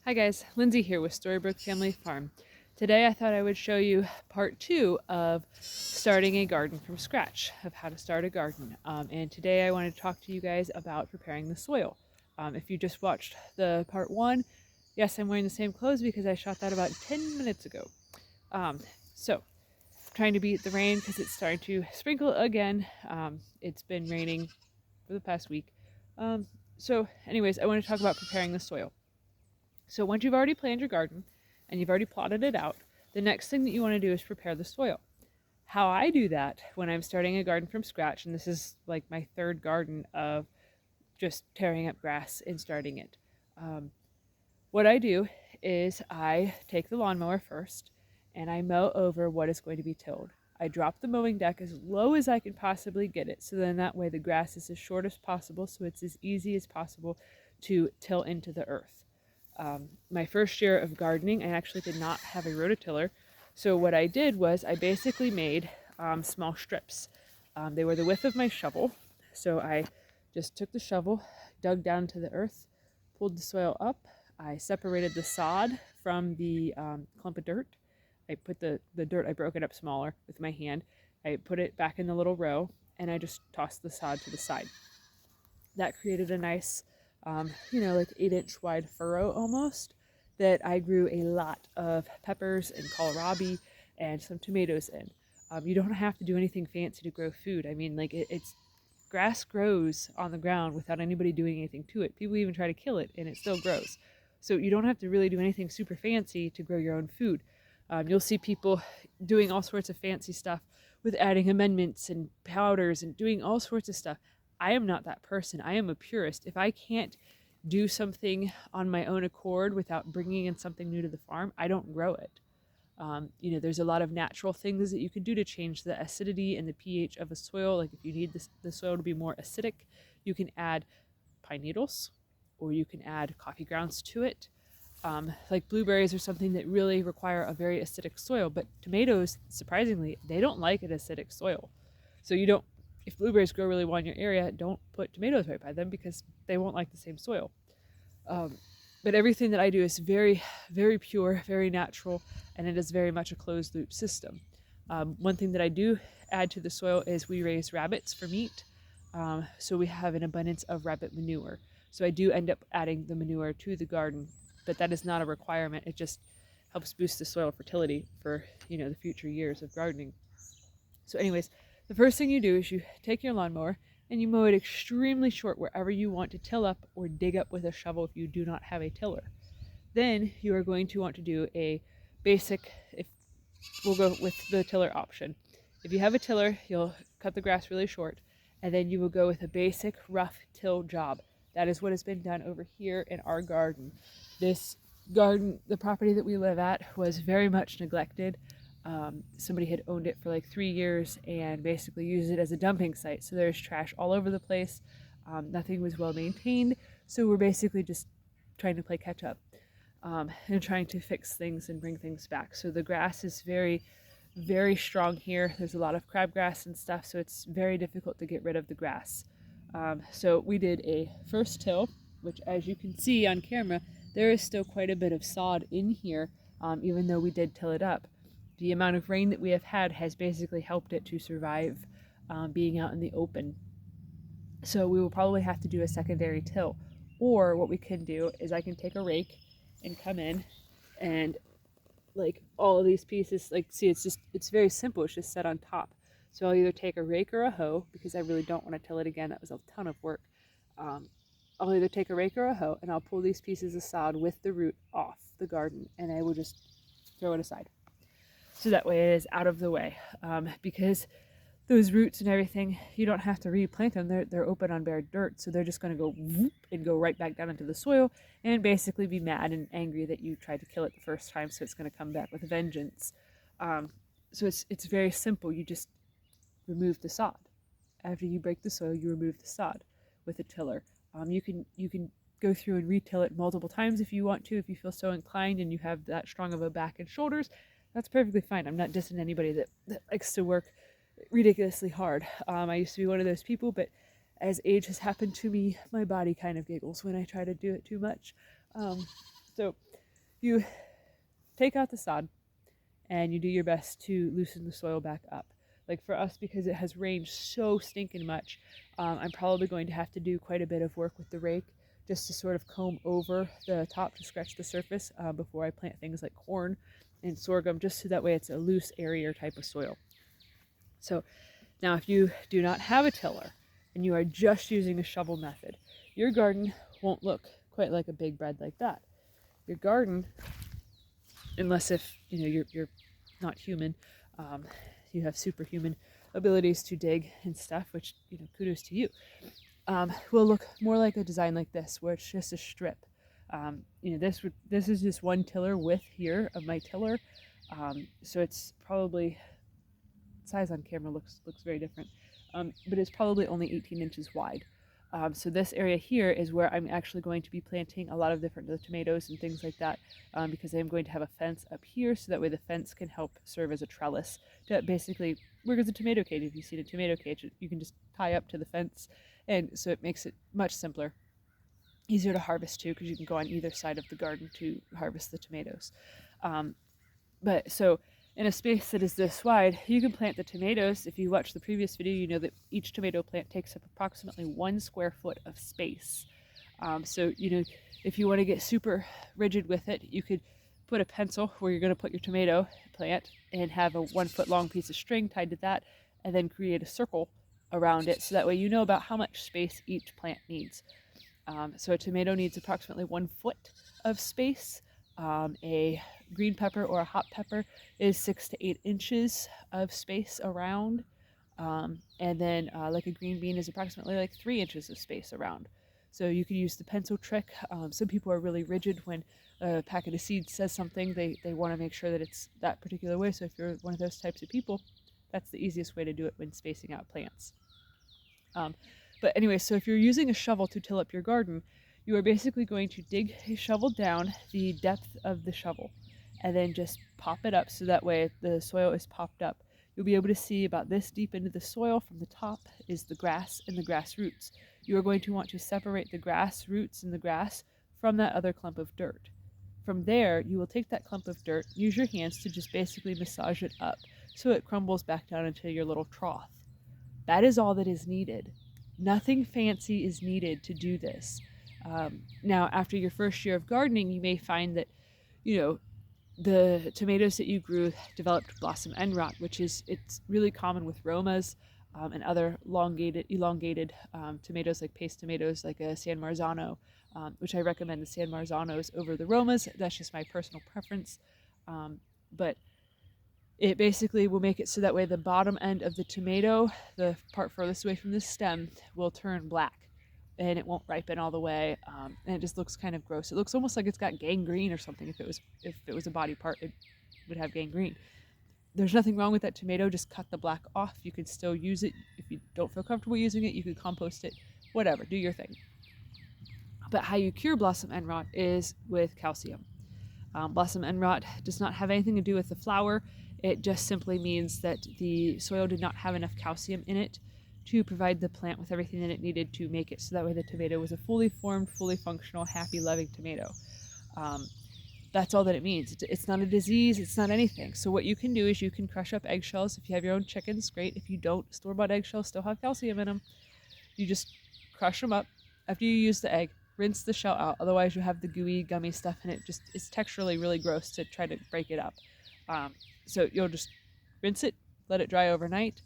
Hi guys, Lindsay here with Storybrooke Family Farm. Today I thought I would show you part 2 of starting a garden from scratch, of how to start a garden. And today I wanted to talk to you guys about preparing the soil. If you just watched the part 1, yes, I'm wearing the same clothes because I shot that about 10 minutes ago. So, trying to beat the rain because it's starting to sprinkle again. It's been raining for the past week. Anyways, I want to talk about preparing the soil. So once you've already planned your garden and you've already plotted it out, the next thing that you want to do is prepare the soil. How I do that when I'm starting a garden from scratch, and this is like my third garden of just tearing up grass and starting it. What I do is I take the lawnmower first and I mow over what is going to be tilled. I drop the mowing deck as low as I can possibly get it, so then that way the grass is as short as possible, so it's as easy as possible to till into the earth. My first year of gardening, I actually did not have a rototiller. So what I did was I basically made small strips. They were the width of my shovel. So I just took the shovel, dug down to the earth, pulled the soil up. I separated the sod from the clump of dirt. I put the dirt, I broke it up smaller with my hand. I put it back in the little row and I just tossed the sod to the side. That created a nice, like 8-inch wide furrow almost, that I grew a lot of peppers and kohlrabi and some tomatoes in. You don't have to do anything fancy to grow food. I mean, like it's grass grows on the ground without anybody doing anything to it. People even try to kill it and it still grows. So you don't have to really do anything super fancy to grow your own food. You'll see people doing all sorts of fancy stuff with adding amendments and powders and doing all sorts of stuff. I am not that person. I am a purist. If I can't do something on my own accord without bringing in something new to the farm, I don't grow it. There's a lot of natural things that you can do to change the acidity and the pH of a soil. Like if you need the soil to be more acidic, you can add pine needles or you can add coffee grounds to it. Like blueberries are something that really require a very acidic soil, but tomatoes, surprisingly, they don't like an acidic soil. So you don't, if blueberries grow really well in your area, don't put tomatoes right by them because they won't like the same soil. But everything that I do is very, very pure, very natural, and it is very much a closed loop system. One thing that I do add to the soil is we raise rabbits for meat. So we have an abundance of rabbit manure. So I do end up adding the manure to the garden, but that is not a requirement. It just helps boost the soil fertility for, the future years of gardening. So anyways, the first thing you do is you take your lawnmower and you mow it extremely short wherever you want to till up or dig up with a shovel if you do not have a tiller. Then you are going to want to do a basic, if we'll go with the tiller option. If you have a tiller, you'll cut the grass really short, and then you will go with a basic rough till job. That is what has been done over here in our garden. This garden, the property that we live at, was very much neglected. Somebody had owned it for like 3 years and basically used it as a dumping site. So there's trash all over the place. Nothing was well maintained. So we're basically just trying to play catch up and trying to fix things and bring things back. So the grass is very, very strong here. There's a lot of crabgrass and stuff, so it's very difficult to get rid of the grass. So we did a first till, which as you can see on camera, there is still quite a bit of sod in here, even though we did till it up. The amount of rain that we have had has basically helped it to survive being out in the open. So we will probably have to do a secondary till. Or what we can do is I can take a rake and come in and like all of these pieces, like see, it's very simple. It's just set on top. So I'll either take a rake or a hoe because I really don't want to till it again. That was a ton of work. I'll either take a rake or a hoe and I'll pull these pieces of sod with the root off the garden and I will just throw it aside. So that way it is out of the way, because those roots and everything, you don't have to replant them. They're open on bare dirt, so they're just going to go whoop and go right back down into the soil and basically be mad and angry that you tried to kill it the first time, so it's going to come back with a vengeance. So it's very simple. You just remove the sod. After you break the soil, you remove the sod with a tiller. You can go through and retill it multiple times if you want to, if you feel so inclined and you have that strong of a back and shoulders. That's perfectly fine. I'm not dissing anybody that likes to work ridiculously hard. I used to be one of those people, but as age has happened to me, my body kind of giggles when I try to do it too much. So you take out the sod and you do your best to loosen the soil back up. Like for us, because it has rained so stinking much, I'm probably going to have to do quite a bit of work with the rake just to sort of comb over the top to scratch the surface before I plant things like corn and sorghum, just so that way it's a loose, airier type of soil. So now if you do not have a tiller and you are just using a shovel method, your garden won't look quite like a big bed like that. Your garden, unless if you're not human, you have superhuman abilities to dig and stuff, which kudos to you, will look more like a design like this, where it's just a strip. This is just one tiller width here of my tiller, so it's probably, size on camera looks very different, but it's probably only 18 inches wide. So this area here is where I'm actually going to be planting a lot of different tomatoes and things like that, because I'm going to have a fence up here, so that way the fence can help serve as a trellis to basically work as a tomato cage. If you've seen a tomato cage, you can just tie up to the fence, and so it makes it much simpler, easier to harvest too, because you can go on either side of the garden to harvest the tomatoes. But so in a space that is this wide, you can plant the tomatoes. If you watch the previous video, you know that each tomato plant takes up approximately 1 square foot of space. So, if you want to get super rigid with it, you could put a pencil where you're going to put your tomato plant and have a 1 foot long piece of string tied to that, and then create a circle around it, so that way you know about how much space each plant needs. So a tomato needs approximately 1 foot of space. A green pepper or a hot pepper is 6 to 8 inches of space around, and then like a green bean is approximately like 3 inches of space around. So you can use the pencil trick. Some people are really rigid when a packet of seeds says something. They want to make sure that it's that particular way. So if you're one of those types of people, that's the easiest way to do it when spacing out plants. But anyway, so if you're using a shovel to till up your garden, you are basically going to dig a shovel down the depth of the shovel and then just pop it up, so that way the soil is popped up. You'll be able to see about this deep into the soil. From the top is the grass and the grass roots. You are going to want to separate the grass roots and the grass from that other clump of dirt. From there, you will take that clump of dirt, use your hands to just basically massage it up so it crumbles back down into your little trough. That is all that is needed. Nothing fancy is needed to do this. Now, after your first year of gardening, you may find that, the tomatoes that you grew developed blossom end rot, it's really common with Romas and other elongated tomatoes, like paste tomatoes, like a San Marzano, which I recommend the San Marzanos over the Romas. That's just my personal preference. But it basically will make it so that way the bottom end of the tomato, the part furthest away from the stem, will turn black, and it won't ripen all the way, and it just looks kind of gross. It looks almost like it's got gangrene or something. If it was a body part, it would have gangrene. There's nothing wrong with that tomato. Just cut the black off. You can still use it. If you don't feel comfortable using it, you can compost it. Whatever, do your thing. But how you cure blossom end rot is with calcium. Blossom end rot does not have anything to do with the flower. It just simply means that the soil did not have enough calcium in it to provide the plant with everything that it needed to make it so that way the tomato was a fully formed, fully functional, happy, loving tomato. That's all that it means. It's not a disease. It's not anything. So what you can do is you can crush up eggshells. If you have your own chickens, great. If you don't, store-bought eggshells still have calcium in them. You just crush them up. After you use the egg, rinse the shell out. Otherwise, you have the gooey, gummy stuff in it. It's texturally really gross to try to break it up. So you'll just rinse it, let it dry overnight,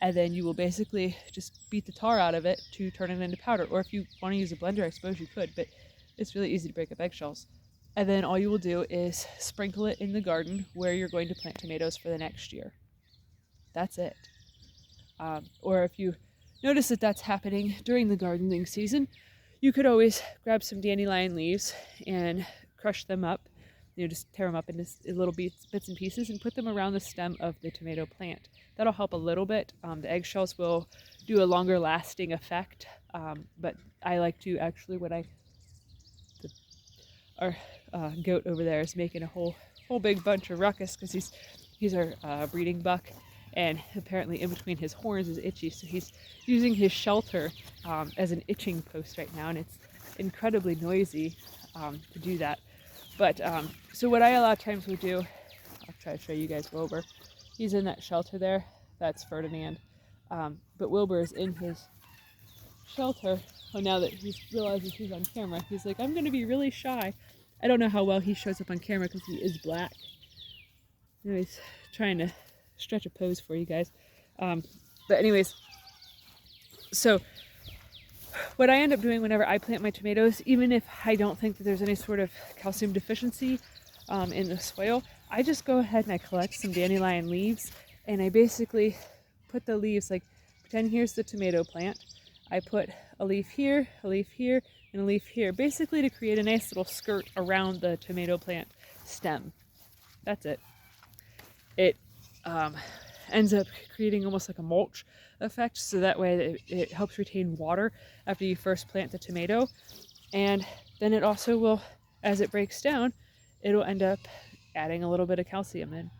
and then you will basically just beat the tar out of it to turn it into powder. Or if you want to use a blender, I suppose you could, but it's really easy to break up eggshells. And then all you will do is sprinkle it in the garden where you're going to plant tomatoes for the next year. That's it. Or if you notice that that's happening during the gardening season, you could always grab some dandelion leaves and crush them up. Just tear them up into little bits and pieces and put them around the stem of the tomato plant. That'll help a little bit. The eggshells will do a longer lasting effect, but I like to actually, our goat over there is making a whole big bunch of ruckus because he's our breeding buck, and apparently in between his horns is itchy, so he's using his shelter as an itching post right now, and it's incredibly noisy to do that. But so what I a lot of times would do, I'll try to show you guys Wilbur. He's in that shelter there. That's Ferdinand. But Wilbur is in his shelter. Oh, now that he realizes he's on camera, he's like, I'm going to be really shy. I don't know how well he shows up on camera because he is black. Anyways, trying to stretch a pose for you guys. But anyways, so what I end up doing whenever I plant my tomatoes, even if I don't think that there's any sort of calcium deficiency in the soil, I just go ahead and I collect some dandelion leaves, and I basically put the leaves, like pretend here's the tomato plant. I put a leaf here, and a leaf here, basically to create a nice little skirt around the tomato plant stem. That's it. It ends up creating almost like a mulch effect, so that way it helps retain water after you first plant the tomato, and then it also will, as it breaks down, it'll end up adding a little bit of calcium in.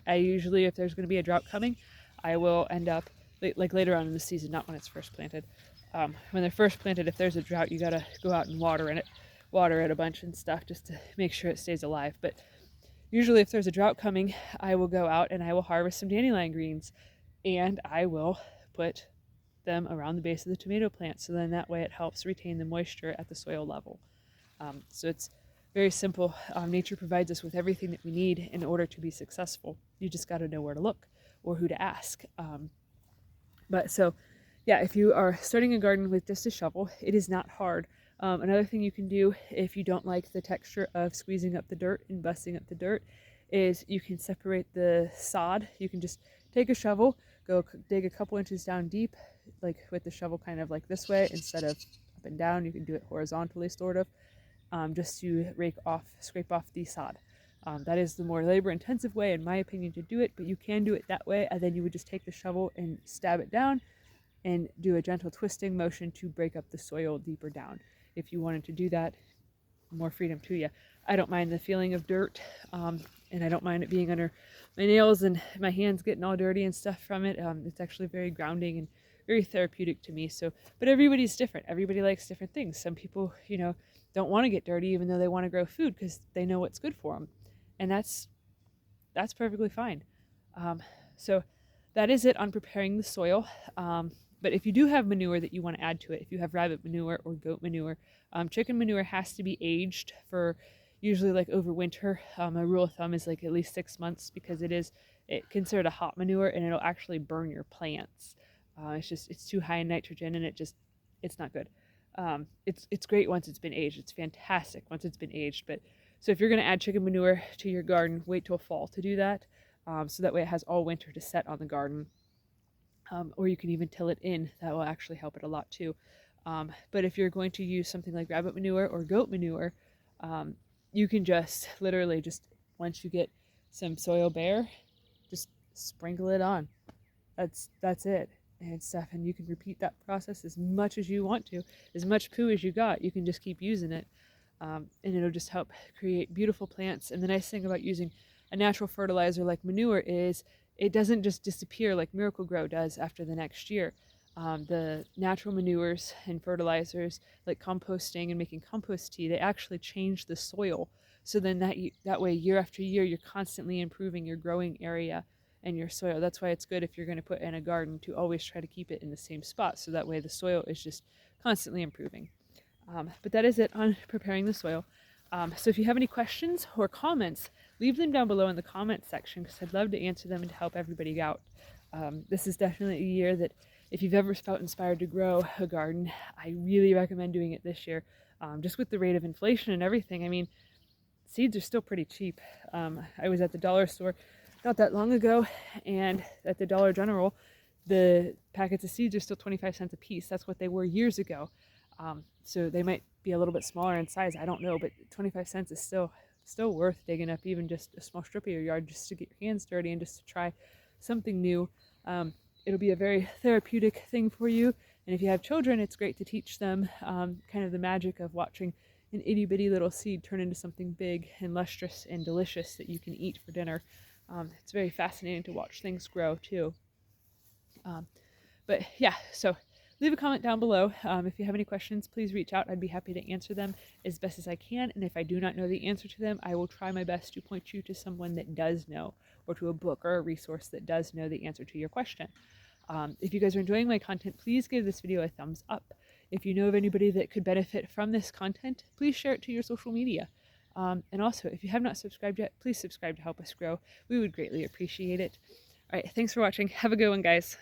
I usually, if there's going to be a drought coming, I will end up, like later on in the season, not when it's first planted. When they're first planted, if there's a drought, you gotta go out and water it a bunch and stuff just to make sure it stays alive. But usually if there's a drought coming, I will go out and I will harvest some dandelion greens, and I will put them around the base of the tomato plant, so then that way it helps retain the moisture at the soil level. So it's very simple. Nature provides us with everything that we need in order to be successful. You just got to know where to look or who to ask. But so, yeah, if you are starting a garden with just a shovel, it is not hard. Another thing you can do if you don't like the texture of squeezing up the dirt and busting up the dirt is you can separate the sod. You can just take a shovel, go dig a couple inches down deep, like with the shovel kind of like this way instead of up and down. You can do it horizontally, sort of, just to scrape off the sod. That is the more labor-intensive way, in my opinion, to do it, but you can do it that way, and then you would just take the shovel and stab it down and do a gentle twisting motion to break up the soil deeper down. If you wanted to do that, more freedom to you. I don't mind the feeling of dirt, and I don't mind it being under my nails and my hands getting all dirty and stuff from it. It's actually very grounding and very therapeutic to me. So, but everybody's different. Everybody likes different things. Some people, don't want to get dirty even though they want to grow food because they know what's good for them. And that's perfectly fine. So that is it on preparing the soil. But if you do have manure that you want to add to it, if you have rabbit manure or goat manure, chicken manure has to be aged for usually like over winter. A rule of thumb is like at least 6 months because it's considered a hot manure and it'll actually burn your plants. It's too high in nitrogen and it's not good. It's great once it's been aged. It's fantastic once it's been aged. But so if you're going to add chicken manure to your garden, wait till fall to do that. So that way it has all winter to set on the garden. Or you can even till it in. That will actually help it a lot too. But if you're going to use something like rabbit manure or goat manure, you can just literally once you get some soil bare, just sprinkle it on. That's it and stuff. And you can repeat that process as much as you want to. As much poo as you got, you can just keep using it. And it'll just help create beautiful plants. And the nice thing about using a natural fertilizer like manure is it doesn't just disappear like Miracle-Gro does after the next year. The natural manures and fertilizers like composting and making compost tea, they actually change the soil. So then that way year after year, you're constantly improving your growing area and your soil. That's why it's good if you're going to put in a garden to always try to keep it in the same spot. So that way the soil is just constantly improving. But that is it on preparing the soil. So if you have any questions or comments, leave them down below in the comments section because I'd love to answer them and to help everybody out. This is definitely a year that if you've ever felt inspired to grow a garden, I really recommend doing it this year. Just with the rate of inflation and everything, I mean, seeds are still pretty cheap. I was at the dollar store not that long ago, and at the Dollar General, the packets of seeds are still 25 cents a piece. That's what they were years ago. So they might be a little bit smaller in size, I don't know, but 25 cents is still worth digging up even just a small strip of your yard just to get your hands dirty and just to try something new. It'll be a very therapeutic thing for you. And if you have children, it's great to teach them kind of the magic of watching an itty bitty little seed turn into something big and lustrous and delicious that you can eat for dinner. It's very fascinating to watch things grow too. But yeah, so leave a comment down below. If you have any questions, please reach out. I'd be happy to answer them as best as I can. And if I do not know the answer to them, I will try my best to point you to someone that does know, or to a book or a resource that does know the answer to your question. If you guys are enjoying my content, please give this video a thumbs up. If you know of anybody that could benefit from this content, please share it to your social media. And also, if you have not subscribed yet, please subscribe to help us grow. We would greatly appreciate it. All right, thanks for watching. Have a good one, guys.